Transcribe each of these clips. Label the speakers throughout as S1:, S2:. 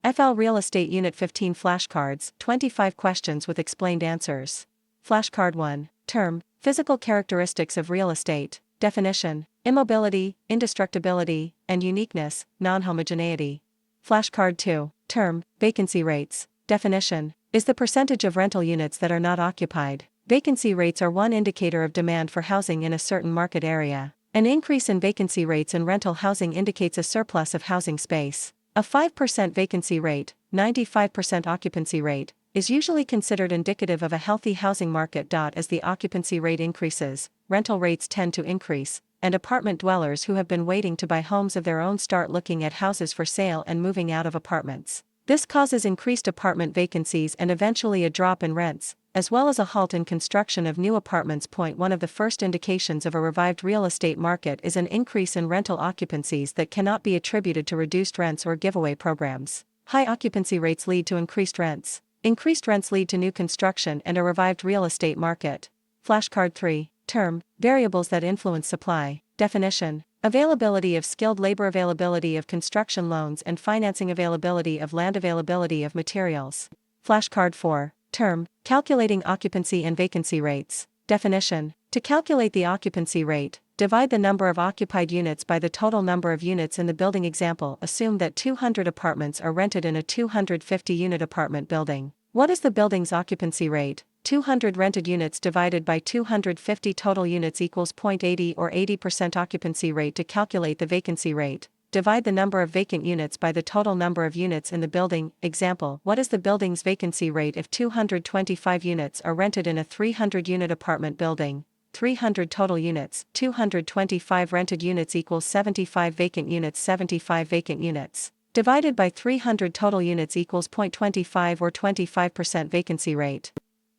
S1: FL Real Estate Unit 15 Flashcards, 25 questions with explained answers. Flashcard 1. Term, physical characteristics of real estate. Definition, immobility, indestructibility, and uniqueness, non-homogeneity. Flashcard 2. Term, vacancy rates. Definition, is the percentage of rental units that are not occupied. Vacancy rates are one indicator of demand for housing in a certain market area. An increase in vacancy rates in rental housing indicates a surplus of housing space. A 5% vacancy rate, 95% occupancy rate, is usually considered indicative of a healthy housing market. As the occupancy rate increases, rental rates tend to increase, and apartment dwellers who have been waiting to buy homes of their own start looking at houses for sale and moving out of apartments. This causes increased apartment vacancies and eventually a drop in rents, as well as a halt in construction of new apartments. One of the first indications of a revived real estate market is an increase in rental occupancies that cannot be attributed to reduced rents or giveaway programs. High occupancy rates lead to increased rents. Increased rents lead to new construction and a revived real estate market. Flashcard 3. Term, variables that influence supply. Definition, availability of skilled labor, availability of construction loans and financing, availability of land, availability of materials. Flashcard 4. Term, calculating occupancy and vacancy rates. Definition, to calculate the occupancy rate, divide the number of occupied units by the total number of units in the building. Example, assume that 200 apartments are rented in a 250-unit apartment building. What is the building's occupancy rate? 200 rented units divided by 250 total units equals 0.80 or 80% occupancy rate. To calculate the vacancy rate, divide the number of vacant units by the total number of units in the building. Example, what is the building's vacancy rate if 225 units are rented in a 300-unit apartment building? 300 total units, 225 rented units equals 75 vacant units. 75 vacant units divided by 300 total units equals 0.25 or 25% vacancy rate.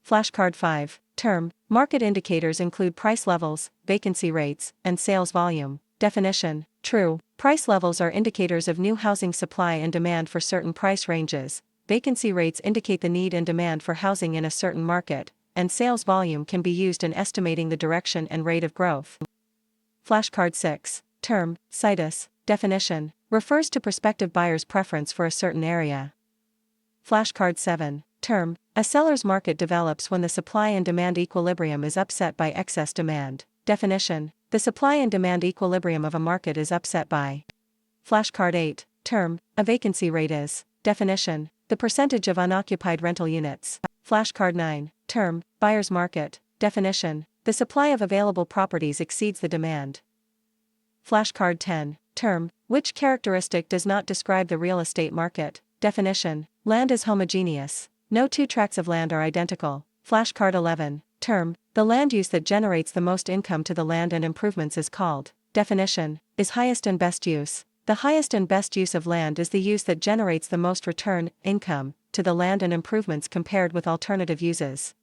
S1: Flashcard 5. Term, market indicators include price levels, vacancy rates, and sales volume. Definition, true, price levels are indicators of new housing supply and demand for certain price ranges. Vacancy rates indicate the need and demand for housing in a certain market, and sales volume can be used in estimating the direction and rate of growth. Flashcard 6. Term, situs. Definition, refers to prospective buyers' preference for a certain area. Flashcard 7. Term, a seller's market develops when the supply and demand equilibrium is upset by excess demand. Definition, the supply and demand equilibrium of a market is upset by. Flashcard 8. Term, a vacancy rate is. Definition, the percentage of unoccupied rental units. Flashcard 9. Term, buyer's market. Definition, the supply of available properties exceeds the demand. Flashcard 10. Term, which characteristic does not describe the real estate market? Definition, land is homogeneous. No two tracts of land are identical. Flashcard 11. Term, the land use that generates the most income to the land and improvements is called. Definition, is highest and best use. The highest and best use of land is the use that generates the most return, income, to the land and improvements compared with alternative uses.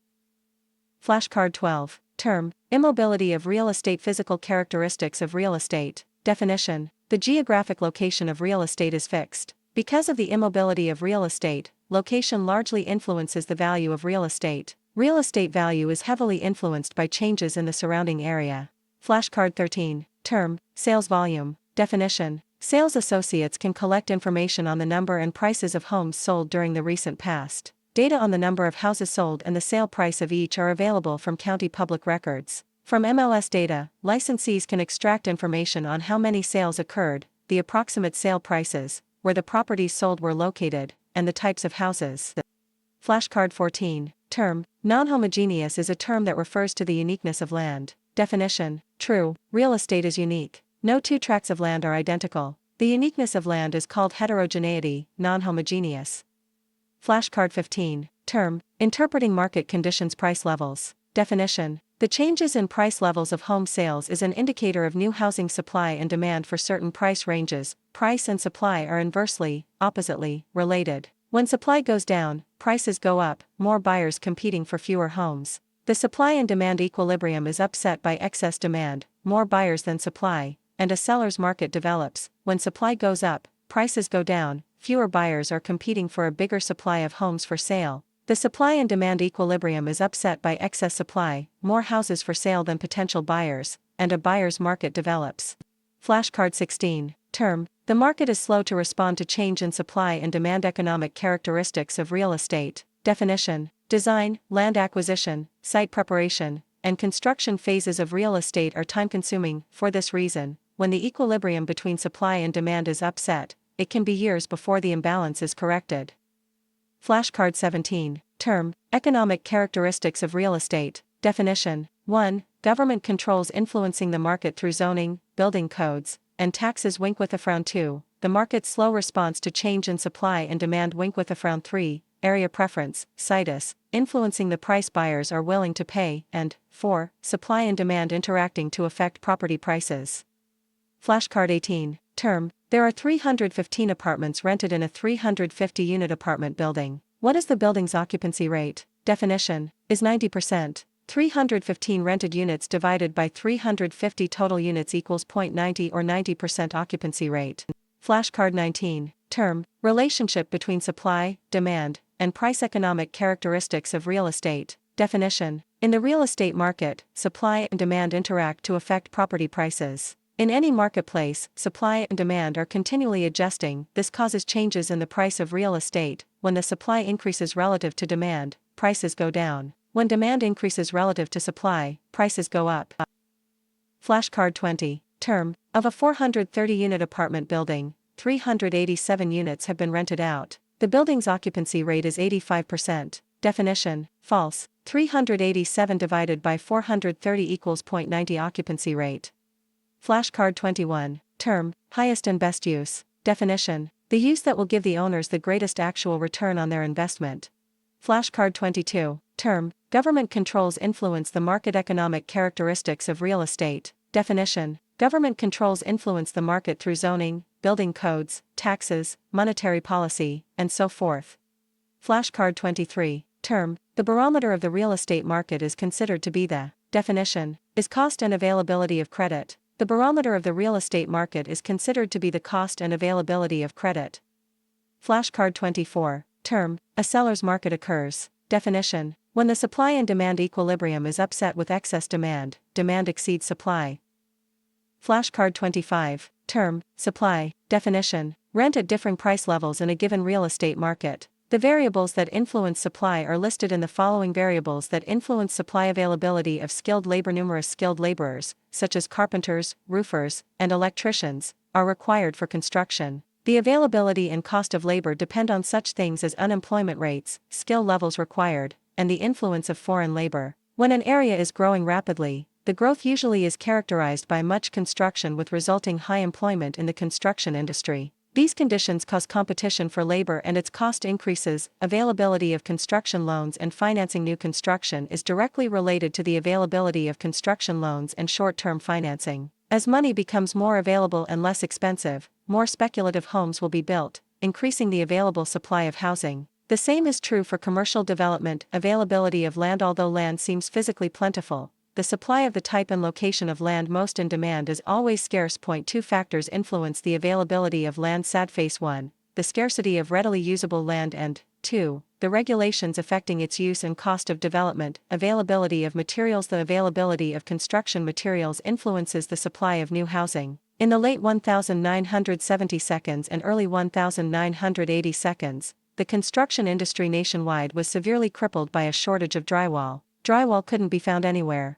S1: Flashcard 12. Term, immobility of real estate, physical characteristics of real estate. Definition, the geographic location of real estate is fixed. Because of the immobility of real estate, location largely influences the value of real estate. Real estate value is heavily influenced by changes in the surrounding area. Flashcard 13. Term, sales volume. Definition, sales associates can collect information on the number and prices of homes sold during the recent past. Data on the number of houses sold and the sale price of each are available from county public records. From MLS data, licensees can extract information on how many sales occurred, the approximate sale prices, where the properties sold were located, and the types of houses. Flashcard 14. Term, non-homogeneous is a term that refers to the uniqueness of land. Definition, true, real estate is unique. No two tracts of land are identical. The uniqueness of land is called heterogeneity, non-homogeneous. Flashcard 15. Term, interpreting market conditions, price levels. Definition, the changes in price levels of home sales is an indicator of new housing supply and demand for certain price ranges. Price and supply are inversely, oppositely, related. When supply goes down, prices go up, more buyers competing for fewer homes. The supply and demand equilibrium is upset by excess demand, more buyers than supply, and a seller's market develops. When supply goes up, prices go down, fewer buyers are competing for a bigger supply of homes for sale. The supply and demand equilibrium is upset by excess supply, more houses for sale than potential buyers, and a buyer's market develops. Flashcard 16. Term. The market is slow to respond to change in supply and demand. Economic characteristics of real estate. Definition. Design, land acquisition, site preparation, and construction phases of real estate are time-consuming. For this reason, when the equilibrium between supply and demand is upset, it can be years before the imbalance is corrected. Flashcard 17. Term. Economic characteristics of real estate. Definition. 1. Government controls influencing the market through zoning, building codes, and taxes. Wink with a frown. 2. The market's slow response to change in supply and demand. Wink with a frown. 3. Area preference, situs, influencing the price buyers are willing to pay. And 4. Supply and demand interacting to affect property prices. Flashcard 18. Term. There are 315 apartments rented in a 350-unit apartment building. What is the building's occupancy rate? Definition. Is 90%. 315 rented units divided by 350 total units equals 0.90 or 90% occupancy rate. Flashcard 19. Term. Relationship between supply, demand, and price. Economic characteristics of real estate. Definition. In the real estate market, supply and demand interact to affect property prices. In any marketplace, supply and demand are continually adjusting. This causes changes in the price of real estate. When the supply increases relative to demand, prices go down. When demand increases relative to supply, prices go up. Flashcard 20. Term. Of a 430-unit apartment building, 387 units have been rented out. The building's occupancy rate is 85%. Definition. False. 387 divided by 430 equals 0.90 occupancy rate. Flashcard 21. Term. Highest and best use. Definition. The use that will give the owners the greatest actual return on their investment. Flashcard 22. Term. Government controls influence the market. Economic characteristics of real estate. Definition. Government controls influence the market through zoning, building codes, taxes, monetary policy, and so forth. Flashcard 23. Term. The barometer of the real estate market is considered to be the. Definition. Is cost and availability of credit. The barometer of the real estate market is considered to be the cost and availability of credit. Flashcard 24. Term. A seller's market occurs. Definition. When the supply and demand equilibrium is upset with excess demand, demand exceeds supply. Flashcard 25. Term. Supply. Definition. Rent at differing price levels in a given real estate market. The variables that influence supply are listed in the following. Variables that influence supply: availability of skilled labor. Numerous skilled laborers, such as carpenters, roofers, and electricians, are required for construction. The availability and cost of labor depend on such things as unemployment rates, skill levels required, and the influence of foreign labor. When an area is growing rapidly, the growth usually is characterized by much construction with resulting high employment in the construction industry. These conditions cause competition for labor and its cost increases. Availability of construction loans and financing. New construction is directly related to the availability of construction loans and short-term financing. As money becomes more available and less expensive, more speculative homes will be built, increasing the available supply of housing. The same is true for commercial development. Availability of land. Although land seems physically plentiful, the supply of the type and location of land most in demand is always scarce. 2 factors influence the availability of land. Sad face. 1. The scarcity of readily usable land, and 2. The regulations affecting its use and cost of development. Availability of materials. The availability of construction materials influences the supply of new housing. In the late 1970s and early 1980s, the construction industry nationwide was severely crippled by a shortage of drywall. Drywall couldn't be found anywhere.